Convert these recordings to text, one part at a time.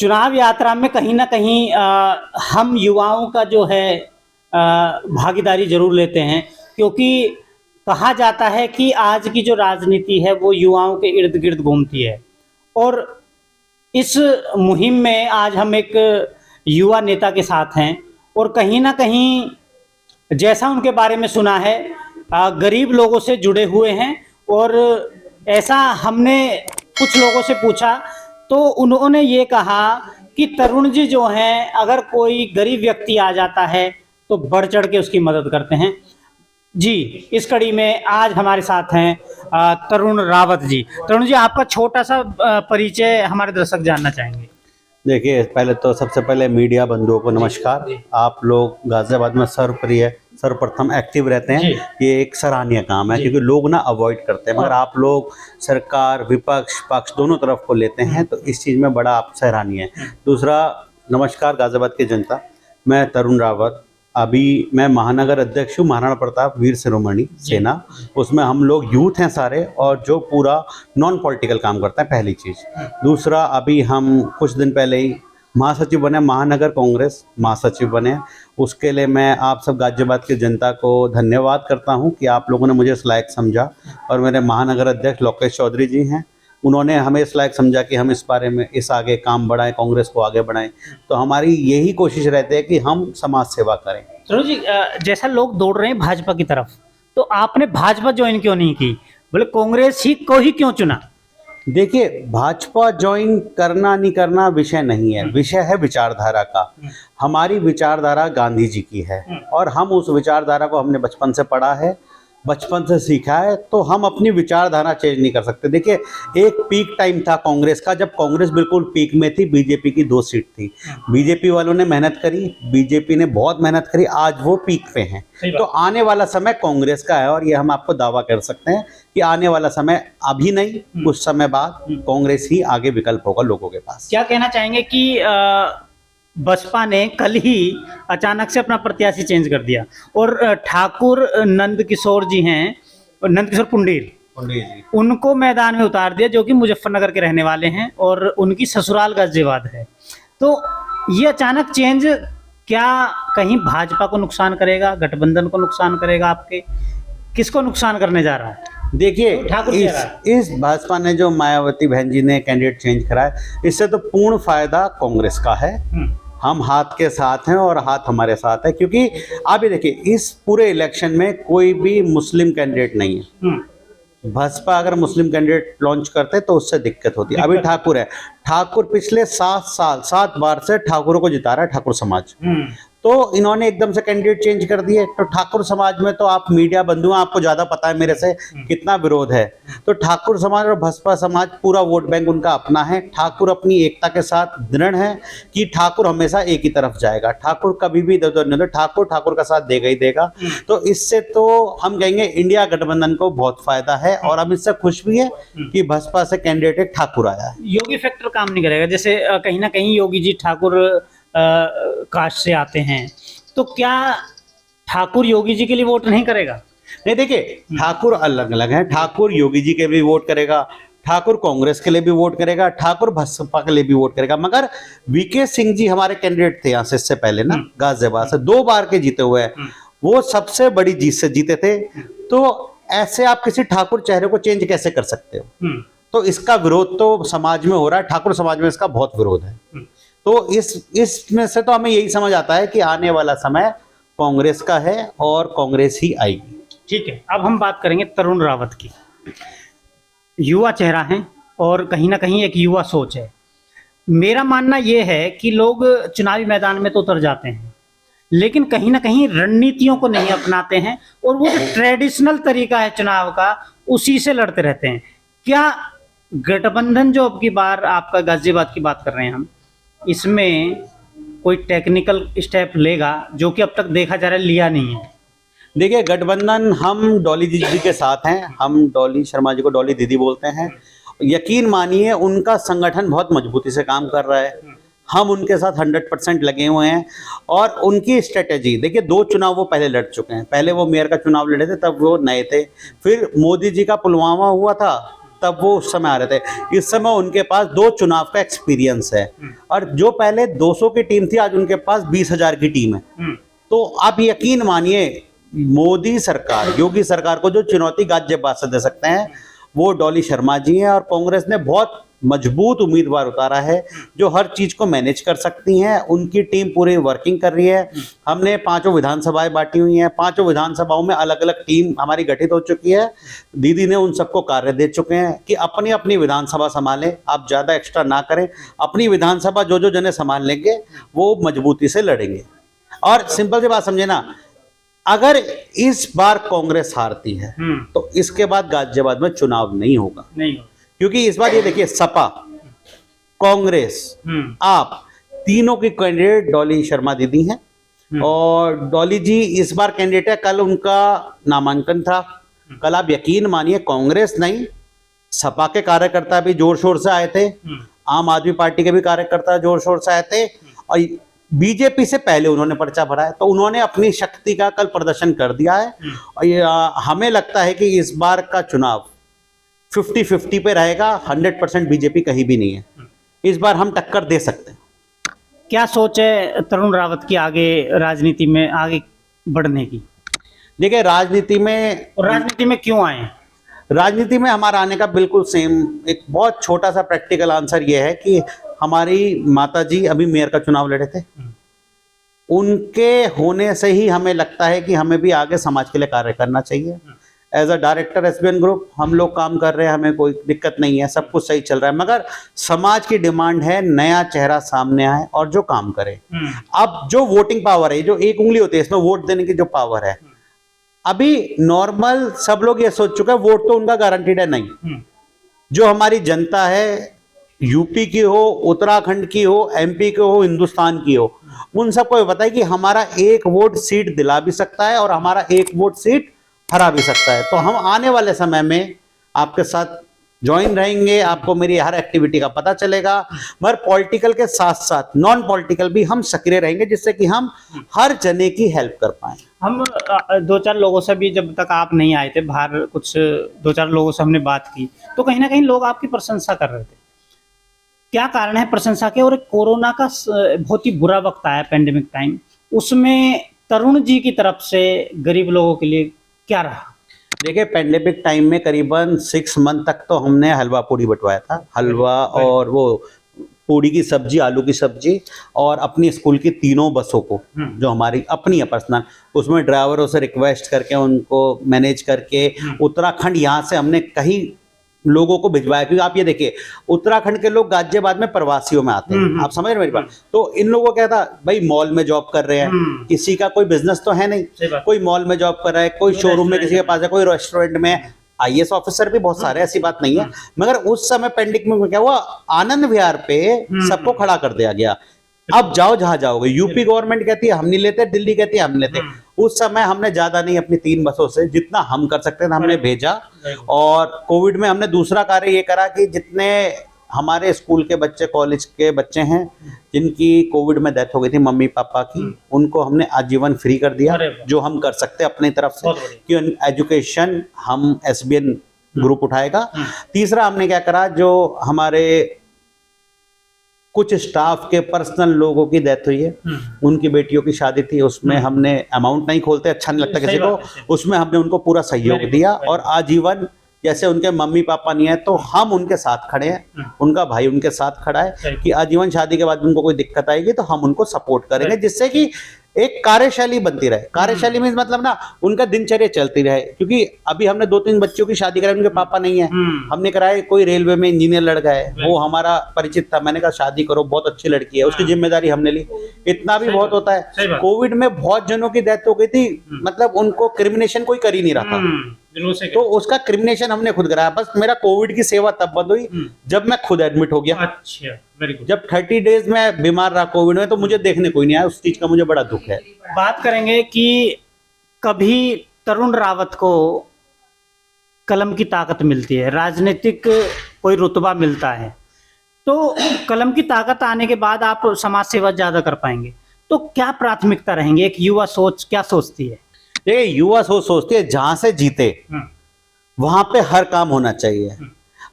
चुनाव यात्रा में कहीं ना कहीं हम युवाओं का जो है भागीदारी जरूर लेते हैं, क्योंकि कहा जाता है कि आज की जो राजनीति है वो युवाओं के इर्द गिर्द घूमती है। और इस मुहिम में आज हम एक युवा नेता के साथ हैं और कहीं ना कहीं जैसा उनके बारे में सुना है गरीब लोगों से जुड़े हुए हैं। और ऐसा हमने कुछ लोगों से पूछा तो उन्होंने ये कहा कि तरुण जी जो हैं, अगर कोई गरीब व्यक्ति आ जाता है तो बढ़ चढ़ के उसकी मदद करते हैं। जी, इस कड़ी में आज हमारे साथ हैं तरुण रावत जी। तरुण जी, आपका छोटा सा परिचय हमारे दर्शक जानना चाहेंगे। देखिए, पहले तो सबसे पहले मीडिया बंधुओं को नमस्कार। आप लोग गाजियाबाद में सर्वप्रथम एक्टिव रहते हैं, ये एक सराहनीय काम है, क्योंकि लोग ना अवॉइड करते हैं, मगर आप लोग सरकार विपक्ष पक्ष दोनों तरफ को लेते हैं, तो इस चीज़ में बड़ा आप सराहनीय है। दूसरा, नमस्कार गाजियाबाद की जनता, मैं तरुण रावत, अभी मैं महानगर अध्यक्ष हूँ महाराणा प्रताप वीर शिरोमणि सेना। उसमें हम लोग यूथ हैं सारे, और जो पूरा नॉन पॉलिटिकल काम करता है, पहली चीज़। दूसरा, अभी हम कुछ दिन पहले ही महासचिव बने, महानगर कांग्रेस महासचिव बने। उसके लिए मैं आप सब गाजियाबाद की जनता को धन्यवाद करता हूं कि आप लोगों ने मुझे इस लायक समझा। और मेरे महानगर अध्यक्ष लोकेश चौधरी जी हैं, उन्होंने हमें इस लायक समझा कि हम इस बारे में इस आगे काम बढ़ाएं, कांग्रेस को आगे बढ़ाएं। तो हमारी यही कोशिश रहती है कि हम समाज सेवा करें। तरुण जी, जैसा लोग दौड़ रहे हैं भाजपा की तरफ, तो आपने भाजपा ज्वाइन क्यों नहीं की? बोले कांग्रेस ही को ही क्यों चुना? देखिए, भाजपा ज्वाइन करना नहीं करना विषय नहीं है, विषय है विचारधारा का। हमारी विचारधारा गांधी जी की है, और हम उस विचारधारा को हमने बचपन से पढ़ा है, बचपन से सीखा है, तो हम अपनी विचारधारा चेंज नहीं कर सकते। देखिए, एक पीक टाइम था कांग्रेस का, जब कांग्रेस बिल्कुल पीक में थी, बीजेपी की 2 सीट थी। बीजेपी वालों ने मेहनत करी, बीजेपी ने बहुत मेहनत करी, आज वो पीक पे हैं। तो आने वाला समय कांग्रेस का है, और ये हम आपको दावा कर सकते हैं कि आने वाला समय अभी नहीं, कुछ समय बाद कांग्रेस ही आगे विकल्प होगा लोगों के पास। क्या कहना चाहेंगे कि बसपा ने कल ही अचानक से अपना प्रत्याशी चेंज कर दिया, और ठाकुर नंद किशोर जी हैं, नंद किशोर पुंडीर जी, उनको मैदान में उतार दिया, जो कि मुजफ्फरनगर के रहने वाले हैं और उनकी ससुराल गाजियाबाद है। तो ये अचानक चेंज क्या कहीं भाजपा को नुकसान करेगा, गठबंधन को नुकसान करेगा? आपके किसको नुकसान करने जा रहा है? देखिए, इस भाजपा ने जो मायावती बहन जी ने कैंडिडेट चेंज कराया, इससे तो पूर्ण फायदा कांग्रेस का है। हम हाथ के साथ हैं और हाथ हमारे साथ है, क्योंकि अभी देखिए, इस पूरे इलेक्शन में कोई भी मुस्लिम कैंडिडेट नहीं है। भाजपा अगर मुस्लिम कैंडिडेट लॉन्च करते तो उससे दिक्कत होती है। अभी ठाकुर है, ठाकुर पिछले 7 बार से ठाकुरों को जिता रहा है ठाकुर समाज। तो इन्होंने एकदम से कैंडिडेट चेंज कर दिए, तो ठाकुर समाज में तो आप मीडिया बंधु हैं, आपको ज्यादा पता है मेरे से कितना विरोध है। तो ठाकुर समाज और भाजपा समाज पूरा वोट बैंक उनका अपना है। ठाकुर अपनी एकता के साथ दृढ़ है कि ठाकुर हमेशा एक ही तरफ जाएगा, ठाकुर कभी भी इधर उधर नहीं, ठाकुर का साथ देगा ही देगा। तो इससे तो हम कहेंगे इंडिया गठबंधन को बहुत फायदा है, और हम इससे खुश भी है कि भाजपा से कैंडिडेट एक ठाकुर आया है। योगी फैक्टर काम नहीं करेगा? जैसे कहीं ना कहीं योगी जी ठाकुर कास्ट से आते हैं, तो क्या ठाकुर योगी जी के लिए वोट नहीं करेगा? नहीं, देखिए, ठाकुर अलग अलग हैं। ठाकुर योगी जी के लिए वोट करेगा, ठाकुर कांग्रेस के लिए भी वोट करेगा, ठाकुर भाजपा के लिए भी वोट करेगा। मगर वीके सिंह जी हमारे कैंडिडेट थे यहाँ से, इससे पहले ना गाजियाबाद से 2 बार के जीते हुए हैं, वो सबसे बड़ी जीत से जीते थे। तो ऐसे आप किसी ठाकुर चेहरे को चेंज कैसे कर सकते हो? तो इसका विरोध तो समाज में हो रहा है, ठाकुर समाज में इसका बहुत विरोध है। तो इसमें से तो हमें यही समझ आता है कि आने वाला समय कांग्रेस का है और कांग्रेस ही आएगी। ठीक है, अब हम बात करेंगे तरुण रावत की। युवा चेहरा है और कहीं ना कहीं एक युवा सोच है। मेरा मानना यह है कि लोग चुनावी मैदान में तो उतर जाते हैं, लेकिन कहीं ना कहीं रणनीतियों को नहीं अपनाते हैं, और वो जो ट्रेडिशनल तरीका है चुनाव का, उसी से लड़ते रहते हैं। क्या गठबंधन जो अब की बार आपका गाजियाबाद की बात कर रहे हैं हम, इसमें कोई टेक्निकल स्टेप लेगा, जो कि अब तक देखा जा रहा है लिया नहीं है? देखिए, गठबंधन हम डॉली दीदी के साथ हैं, हम डॉली शर्मा जी को डॉली दीदी बोलते हैं। यकीन मानिए, उनका संगठन बहुत मजबूती से काम कर रहा है, हम उनके साथ 100% लगे हुए हैं। और उनकी स्ट्रेटेजी देखिए, 2 चुनाव वो पहले लड़ चुके हैं। पहले वो मेयर का चुनाव लड़े थे, तब वो नए थे। फिर मोदी जी का पुलवामा हुआ था, तब वो उस समय आ रहे थे। इस समय उनके पास 2 चुनाव का एक्सपीरियंस है और जो पहले 200 की टीम थी आज उनके पास 20,000 की टीम है। तो आप यकीन मानिए मोदी सरकार, योगी सरकार को जो चुनौती गाजियाबाद से दे सकते हैं वो डॉली शर्मा जी हैं और कांग्रेस ने बहुत मजबूत उम्मीदवार उतारा है जो हर चीज को मैनेज कर सकती हैं। उनकी टीम पूरी वर्किंग कर रही है। हमने 5 विधानसभाएं बांटी हुई हैं, 5 विधानसभाओं में अलग अलग टीम हमारी गठित हो चुकी है। दीदी ने उन सबको कार्य दे चुके हैं कि अपनी अपनी विधानसभा संभालें, आप ज्यादा एक्स्ट्रा ना करें, अपनी विधानसभा जो जो जने संभाल लेंगे वो मजबूती से लड़ेंगे। और सिंपल सी बात समझे ना, अगर इस बार कांग्रेस हारती है तो इसके बाद गाजियाबाद में चुनाव नहीं होगा, क्योंकि इस बार ये देखिए सपा, कांग्रेस, आप तीनों की कैंडिडेट डॉली शर्मा दीदी हैं और डॉली जी इस बार कैंडिडेट है। कल उनका नामांकन था। कल आप यकीन मानिए कांग्रेस नहीं, सपा के कार्यकर्ता भी जोर शोर से आए थे, आम आदमी पार्टी के भी कार्यकर्ता जोर शोर से आए थे और बीजेपी से पहले उन्होंने पर्चा भरा है। तो उन्होंने अपनी शक्ति का कल प्रदर्शन कर दिया है और हमें लगता है कि इस बार का चुनाव 50-50 पे रहेगा। 100% बीजेपी कहीं भी नहीं है। इस बार हम टक्कर दे सकते हैं। क्या सोच है तरुण रावत की आगे राजनीति में आगे बढ़ने की? देखिए राजनीति में क्यों आए? राजनीति में हमारा आने का बिल्कुल सेम एक बहुत छोटा सा प्रैक्टिकल आंसर ये है कि हमारी माता जी अभी मेयर का चुनाव लड़े थे। उनके होने से ही हमें लगता है कि हमें भी आगे समाज के लिए कार्य करना चाहिए। As a director SBN group हम लोग काम कर रहे हैं, हमें कोई दिक्कत नहीं है, सब कुछ सही चल रहा है, मगर समाज की डिमांड है नया चेहरा सामने आए और जो काम करे। अब जो वोटिंग पावर है, जो एक उंगली होती है इसमें वोट देने की जो पावर है, अभी नॉर्मल सब लोग ये सोच चुके हैं वोट तो उनका गारंटीड है नहीं। जो हमारी जनता है, यूपी की हो, उत्तराखंड की हो, एमपी की हो, हिंदुस्तान की हो, उन सबको ये पता है कि हमारा एक वोट सीट दिला भी सकता है और हमारा एक वोट सीट हरा भी सकता है। तो हम आने वाले समय में आपके साथ ज्वाइन रहेंगे, आपको मेरी हर एक्टिविटी का पता चलेगा, मगर पॉलिटिकल के साथ साथ नॉन पॉलिटिकल भी हम सक्रिय रहेंगे जिससे कि हम हर जने की हेल्प कर पाए। हम 2-4 लोगों से भी, जब तक आप नहीं आए थे बाहर, कुछ 2-4 लोगों से हमने बात की तो कहीं ना कहीं लोग आपकी प्रशंसा कर रहे थे। क्या कारण है प्रशंसा के? और कोरोना का बहुत ही बुरा वक्त आया, पेंडेमिक टाइम, उसमें तरुण जी की तरफ से गरीब लोगों के लिए क्या रहा? देखिए पेंडेमिक टाइम में करीबन 6 मंथ तक तो हमने हलवा पूड़ी बंटवाया था। हलवा और वो पूड़ी की सब्जी, आलू की सब्जी, और अपनी स्कूल की 3 बसों को जो हमारी अपनी है पर्सनल, उसमें ड्राइवरों से रिक्वेस्ट करके उनको मैनेज करके उत्तराखंड यहाँ से हमने कहीं लोगों को भिजवाया। क्योंकि आप ये देखिए उत्तराखंड के लोग गाजियाबाद में प्रवासियों में आते हैं, आप समझ रहे हैं मेरी बात। तो इन लोगों को क्या था, भाई मॉल में जॉब कर रहे हैं, किसी का कोई बिजनेस तो है नहीं, कोई मॉल में जॉब कर रहा है, कोई शोरूम में किसी के पास है, कोई रेस्टोरेंट में, आईएएस ऑफिसर भी बहुत सारे, ऐसी बात नहीं है। मगर उस समय पेंडेमिक में क्या हुआ, आनंद विहार पे सबको खड़ा कर दिया गया। अब जाओ जहां जाओगे, यूपी गवर्नमेंट कहती है हम नहीं लेते, दिल्ली कहती है हम लेते। उस समय हमने ज्यादा नहीं, अपनी 3 बसों से जितना हम कर सकते थे हमने भेजा। और कोविड में हमने दूसरा कार्य ये करा कि जितने हमारे स्कूल के बच्चे, कॉलेज के बच्चे हैं जिनकी कोविड में डेथ हो गई थी मम्मी पापा की, उनको हमने आजीवन फ्री कर दिया, जो हम कर सकते अपनी तरफ से, कि एजुकेशन हम एसबीएन ग्रुप उठाएगा। तीसरा हमने क्या करा, जो हमारे कुछ स्टाफ के पर्सनल लोगों की डेथ हुई है, उनकी बेटियों की शादी थी, उसमें हमने अमाउंट नहीं खोलते, अच्छा नहीं लगता किसी को, उसमें हमने उनको पूरा सहयोग दिया। और आजीवन जैसे उनके मम्मी पापा नहीं है तो हम उनके साथ खड़े हैं, उनका भाई उनके साथ खड़ा है कि आजीवन शादी के बाद उनको कोई दिक्कत आएगी तो हम उनको सपोर्ट करेंगे, जिससे कि एक कार्यशैली बनती रहे। कार्यशैली में मतलब ना उनका दिनचर्या चलती रहे। क्योंकि अभी हमने 2-3 बच्चों की शादी कराई, उनके पापा नहीं है, हमने कराए, कोई रेलवे में इंजीनियर लड़का है, वो हमारा परिचित था, मैंने कहा शादी करो, बहुत अच्छी लड़की है, उसकी जिम्मेदारी हमने ली। इतना भी बहुत होता है। कोविड में बहुत जनों की डेथ हो गई थी, मतलब उनको क्रिमिनेशन कोई कर ही नहीं रहा था, तो उसका क्रिमिनेशन हमने खुद कराया। बस मेरा कोविड की सेवा तब बंद हुई जब मैं खुद एडमिट हो गया। अच्छा, वेरी गुड। जब 30 डेज में बीमार रहा कोविड में, तो मुझे देखने कोई नहीं आया, उस चीज का मुझे बड़ा दुख है। बात करेंगे कि कभी तरुण रावत को कलम की ताकत मिलती है, राजनीतिक कोई रुतबा मिलता है, तो कलम की ताकत आने के बाद आप समाज सेवा ज्यादा कर पाएंगे, तो क्या प्राथमिकता रहेंगे? एक युवा सोच क्या सोचती है? युवा सोचती है जहां से जीते वहां पे हर काम होना चाहिए।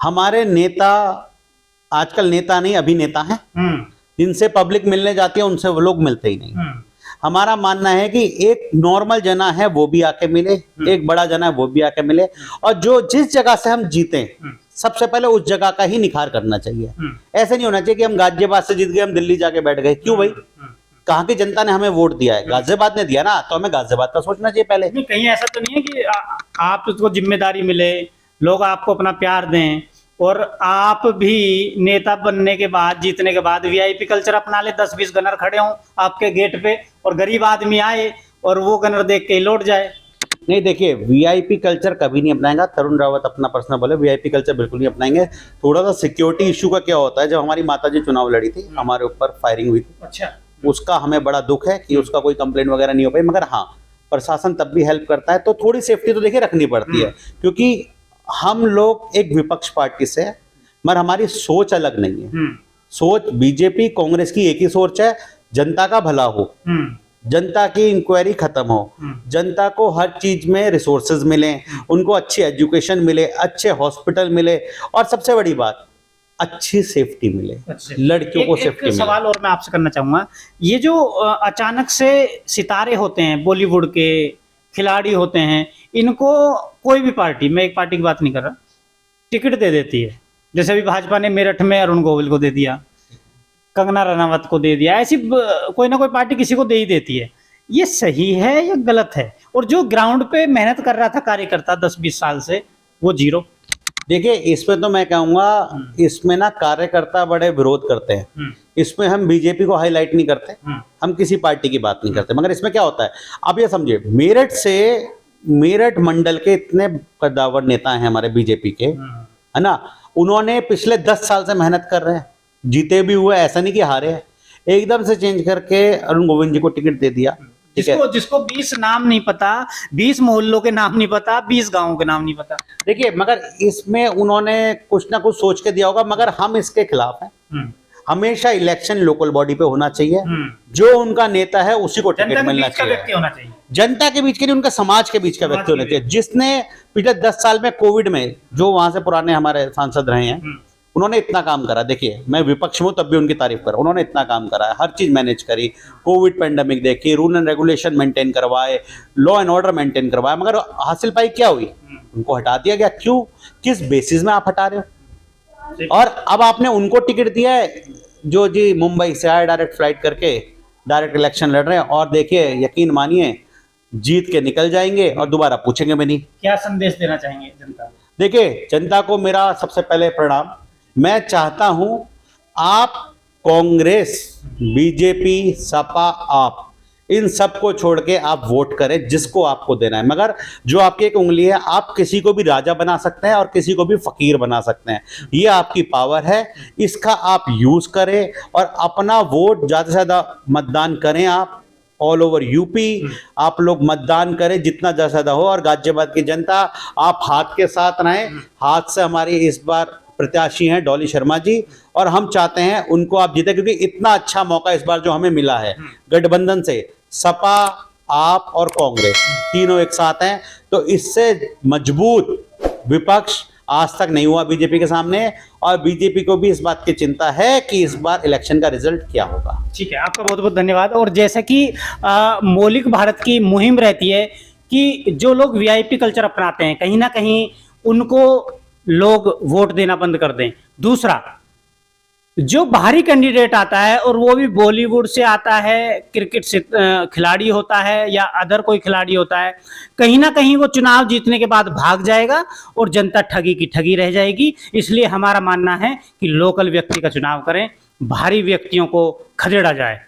हमारे नेता आजकल नेता नहीं अभिनेता हैं, जिनसे पब्लिक मिलने जाती है उनसे वो लोग मिलते ही नहीं। हमारा मानना है कि एक नॉर्मल जना है वो भी आके मिले, एक बड़ा जना है वो भी आके मिले, और जो जिस जगह से हम जीते सबसे पहले उस जगह का ही निखार करना चाहिए। ऐसे नहीं होना चाहिए कि हम गाजियाबाद से जीत गए, हम दिल्ली जाके बैठ गए। क्यों भाई? कहाँ की जनता ने हमें वोट दिया है? गाजियाबाद ने दिया ना, तो हमें गाजियाबाद का सोचना चाहिए पहले। नहीं, कहीं ऐसा तो नहीं है कि आप उसको जिम्मेदारी मिले, लोग आपको अपना प्यार दें और आप भी नेता बनने के बाद, जीतने के बाद वीआईपी कल्चर अपना ले, 10-20 गनर खड़े हों आपके गेट पे और गरीब आदमी आए और वो गनर देख के लौट जाए। नहीं, देखिए वीआईपी कल्चर कभी नहीं अपनाएगा। तरुण रावत अपना पर्सनल बोले, वीआईपी कल्चर बिल्कुल नहीं अपनाएंगे। थोड़ा सा सिक्योरिटी इशू का क्या होता है, जब हमारी माताजी चुनाव लड़ी थी, हमारे ऊपर फायरिंग हुई थी। अच्छा। उसका हमें बड़ा दुख है कि उसका कोई कंप्लेंट वगैरह नहीं हो पाई, मगर हाँ प्रशासन तब भी हेल्प करता है। तो थोड़ी सेफ्टी तो देखिए रखनी पड़ती है, क्योंकि हम लोग एक विपक्ष पार्टी से है, मगर हमारी सोच अलग नहीं है। सोच बीजेपी कांग्रेस की एक ही सोच है, जनता का भला हो, जनता की इंक्वायरी खत्म हो, जनता को हर चीज में रिसोर्सेज मिले, उनको अच्छी एजुकेशन मिले, अच्छे हॉस्पिटल मिले, और सबसे बड़ी बात अच्छी सेफ्टी मिले, लड़कियों को सेफ्टी मिले। सवाल और मैं आपसे करना चाहूंगा, ये जो अचानक से सितारे होते हैं, बॉलीवुड के खिलाड़ी होते हैं, इनको कोई भी पार्टी, मैं एक पार्टी की बात नहीं कर रहा, टिकट दे देती है। जैसे अभी भाजपा ने मेरठ में अरुण गोविल को दे दिया, कंगना रनावत को दे दिया, ऐसी कोई ना कोई पार्टी किसी को दे ही देती है। ये सही है या गलत है? और जो ग्राउंड पे मेहनत कर रहा था कार्यकर्ता 10-20 साल से, वो जीरो। देखिए, इसमें तो मैं कहूंगा, इसमें ना कार्यकर्ता बड़े विरोध करते हैं। इसमें हम बीजेपी को हाईलाइट नहीं करते, हम किसी पार्टी की बात नहीं करते, मगर इसमें क्या होता है, आप ये समझिए, मेरठ मंडल के इतने कद्दावर नेता हैं हमारे बीजेपी के, है ना, उन्होंने पिछले 10 साल से मेहनत कर रहे हैं, जीते भी हुए, ऐसा नहीं कि हारे हैं। एकदम से चेंज करके अरुण गोविंद जी को टिकट दे दिया। जिसको 20 नाम नहीं पता, 20 मोहल्लों के नाम नहीं पता, 20 गांवों के नाम नहीं पता। देखिए, मगर इसमें उन्होंने कुछ ना कुछ सोच के दिया होगा, मगर हम इसके खिलाफ हैं। हमेशा इलेक्शन लोकल बॉडी पे होना चाहिए, जो उनका नेता है उसी को टिकट मिलना चाहिए। जनता के बीच के नहीं, उनका समाज के बीच का व्यक्ति होना चाहिए, जिसने पिछले 10 साल में कोविड में, जो वहां से पुराने हमारे सांसद रहे हैं, उन्होंने इतना काम करा। देखिए, मैं विपक्ष में तब भी उनकी तारीफ कर रहा हूं, उन्होंने इतना काम करा है, हर चीज मैनेज करी, कोविड पेंडेमिक देखी, रूल एंड रेगुलेशन मेंटेन करवाए, लॉ एंड ऑर्डर मेंटेन करवाए, मगर हासिल पाई क्या हुई? उनको हटा दिया गया। क्यों? किस बेसिस में आप हटा रहे हो? और अब आपने उनको टिकट दिया है जो जी मुंबई से आए, डायरेक्ट फ्लाइट करके डायरेक्ट इलेक्शन लड़ रहे हैं, और देखिए यकीन मानिए जीत के निकल जाएंगे और दोबारा पूछेंगे भी नहीं। क्या संदेश देना चाहेंगे जनता? देखिए, जनता को मेरा सबसे पहले प्रणाम। मैं चाहता हूं आप कांग्रेस, बीजेपी, सपा, आप इन सबको छोड़ के आप वोट करें जिसको आपको देना है, मगर जो आपकी एक उंगली है, आप किसी को भी राजा बना सकते हैं और किसी को भी फकीर बना सकते हैं। ये आपकी पावर है, इसका आप यूज करें और अपना वोट ज्यादा से ज्यादा मतदान करें। आप ऑल ओवर यूपी आप लोग मतदान करें जितना ज्यादा हो, और गाजियाबाद की जनता आप हाथ के साथ रहें। हाथ से हमारी इस बार प्रत्याशी हैं डॉली शर्मा जी, और हम चाहते हैं उनको आप जीते, क्योंकि इतना अच्छा मौका इस बार जो हमें मिला है गठबंधन से, सपा, आप और कांग्रेस तीनों एक साथ हैं, तो इससे मजबूत विपक्ष आज तक नहीं हुआ बीजेपी के सामने, और बीजेपी को भी इस बात की चिंता है कि इस बार इलेक्शन का रिजल्ट क्या होगा। ठीक है, आपका बहुत बहुत धन्यवाद। और जैसा कि मौलिक भारत की मुहिम रहती है कि जो लोग वीआईपी कल्चर अपनाते हैं, कहीं ना कहीं उनको लोग वोट देना बंद कर दें। दूसरा, जो बाहरी कैंडिडेट आता है और वो भी बॉलीवुड से आता है, क्रिकेट से खिलाड़ी होता है या अदर कोई खिलाड़ी होता है, कहीं ना कहीं वो चुनाव जीतने के बाद भाग जाएगा और जनता ठगी की ठगी रह जाएगी। इसलिए हमारा मानना है कि लोकल व्यक्ति का चुनाव करें, बाहरी व्यक्तियों को खदेड़ा जाए।